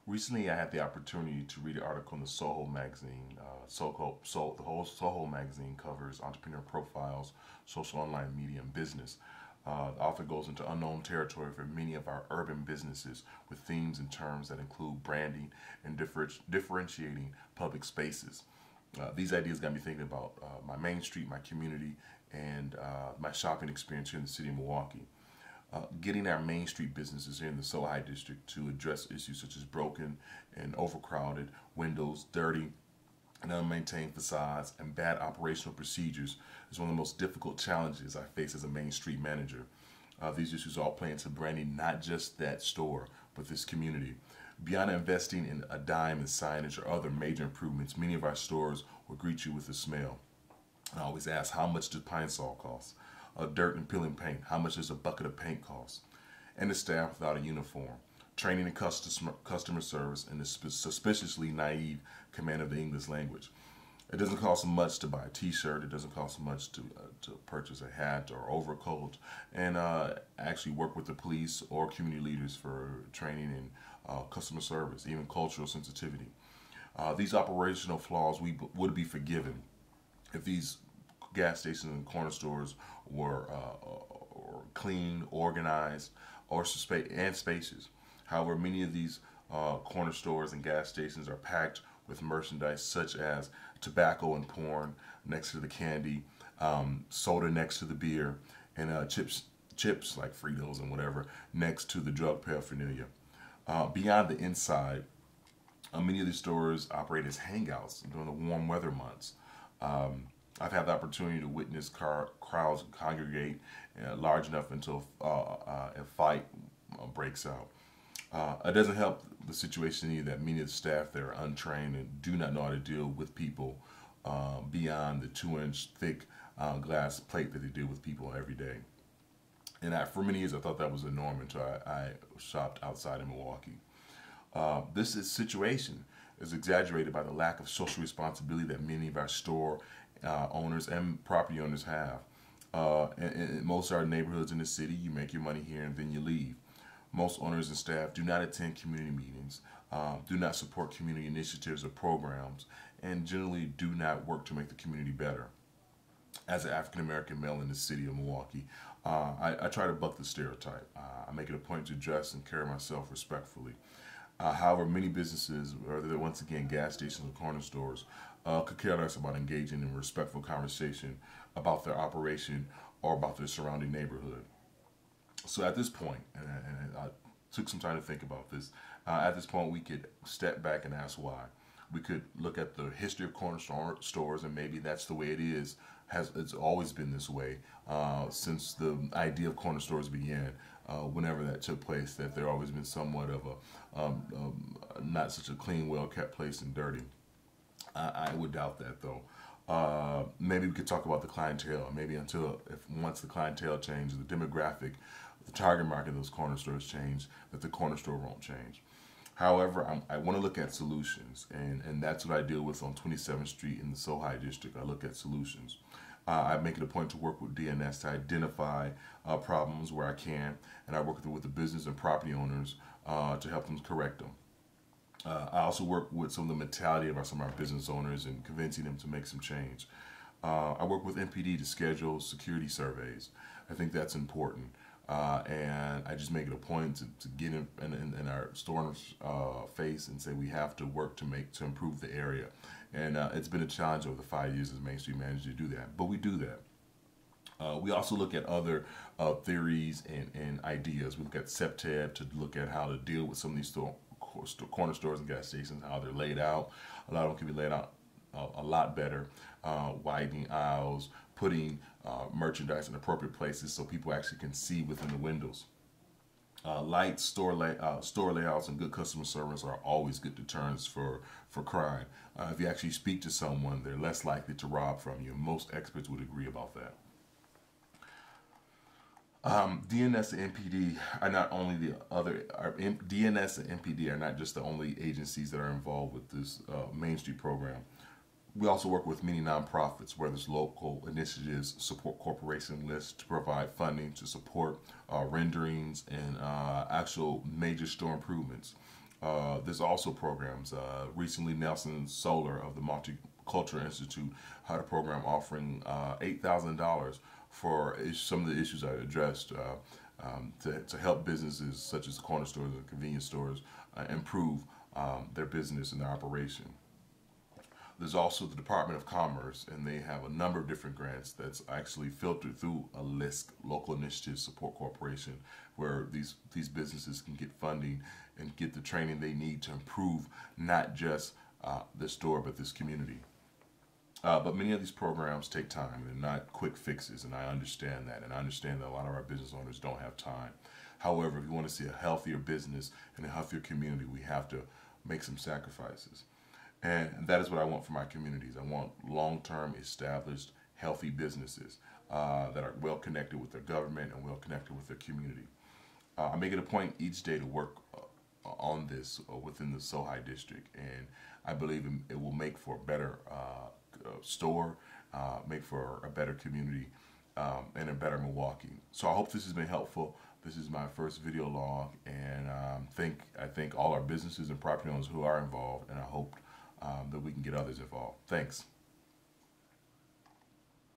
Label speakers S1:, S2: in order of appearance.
S1: Recently, I had the opportunity to read an article in the Soho magazine. The whole Soho magazine covers entrepreneur profiles, social online media, and business. The author goes into unknown territory for many of our urban businesses with themes and terms that include branding and differentiating public spaces. These ideas got me thinking about my main street, my community, and my shopping experience here in the city of Milwaukee. Getting our main street businesses here in the Soho district to address issues such as broken and overcrowded windows, dirty and unmaintained facades, and bad operational procedures is one of the most difficult challenges I face as a main street manager. These issues all play into branding not just that store, but this community. Beyond investing in a dime in signage or other major improvements, many of our stores will greet you with a smell. I always ask, how much does pine sol cost? Dirt and peeling paint, how much does a bucket of paint cost? And the staff without a uniform. Training in customer service and the suspiciously naive command of the English language. It doesn't cost much to buy a T-shirt. It doesn't cost much to purchase a hat or overcoat, and actually work with the police or community leaders for training in customer service, even cultural sensitivity. These operational flaws would be forgiven if these gas stations and corner stores were clean, organized, and spacious. However, many of these corner stores and gas stations are packed with merchandise such as tobacco and porn next to the candy, soda next to the beer, and chips like Fritos and whatever next to the drug paraphernalia. Beyond the inside, many of these stores operate as hangouts during the warm weather months. I've had the opportunity to witness crowds congregate large enough until a fight breaks out. It doesn't help the situation either that many of the staff there are untrained and do not know how to deal with people beyond the 2-inch thick glass plate that they deal with people every day. And for many years, I thought that was the norm until I shopped outside in Milwaukee. Situation is exaggerated by the lack of social responsibility that many of our store owners and property owners have. In most of our neighborhoods in the city, you make your money here and then you leave. Most owners and staff do not attend community meetings, do not support community initiatives or programs, and generally do not work to make the community better. As an African American male in the city of Milwaukee, I try to buck the stereotype. I make it a point to dress and carry myself respectfully. However, many businesses, whether they're once again gas stations or corner stores, could care less about engaging in respectful conversation about their operation or about their surrounding neighborhood. So at this point, and I took some time to think about this, at this point we could step back and ask why. We could look at the history of corner stores, and maybe that's the way it is. It's always been this way since the idea of corner stores began. Whenever that took place, that there always been somewhat of a not such a clean, well-kept place and dirty. I would doubt that though. Maybe we could talk about the clientele. Maybe once the clientele changes, the demographic, the target market of those corner stores change, that the corner store won't change. However, I want to look at solutions, and that's what I deal with on 27th Street in the Soho district. I look at solutions. I make it a point to work with DNS to identify problems where I can, and I work with the business and property owners to help them correct them. I also work with some of the mentality of some of our business owners and convincing them to make some change. I work with MPD to schedule security surveys. I think that's important. And I just make it a point to get in our store owner's face and say we have to work to improve the area. And it's been a challenge over the 5 years as Main Street manager to do that, but we do that. We also look at other theories and ideas. We look at SEPTEB to look at how to deal with some of these corner stores and gas stations, how they're laid out. A lot of them can be laid out a lot better, widening aisles, putting merchandise in appropriate places so people actually can see within the windows. Lights, store layouts, and good customer service are always good deterrents for crime. If you actually speak to someone, they're less likely to rob from you. Most experts would agree about that. DNS and MPD are not only DNS and MPD are not just the only agencies that are involved with this Main Street program. We also work with many nonprofits, where there's local initiatives, support corporation lists to provide funding to support renderings and actual major store improvements. There's also programs. Recently, Nelson Solar of the Multicultural Institute had a program offering $8,000 for some of the issues I addressed to help businesses such as corner stores and convenience stores improve their business and their operation. There's also the Department of Commerce, and they have a number of different grants that's actually filtered through a LISC, Local Initiative Support Corporation, where these businesses can get funding and get the training they need to improve not just the store but this community. But many of these programs take time. They're not quick fixes, and I understand that. And I understand that a lot of our business owners don't have time. However, if you want to see a healthier business and a healthier community, we have to make some sacrifices. And that is what I want for my communities. I want long-term, established, healthy businesses that are well connected with their government and well connected with their community. I make it a point each day to work on this within the Sohi district, and I believe it will make for a better store, make for a better community, and a better Milwaukee. So I hope this has been helpful. This is my first video log, and I thank all our businesses and property owners who are involved, and I hope that we can get others involved. Thanks.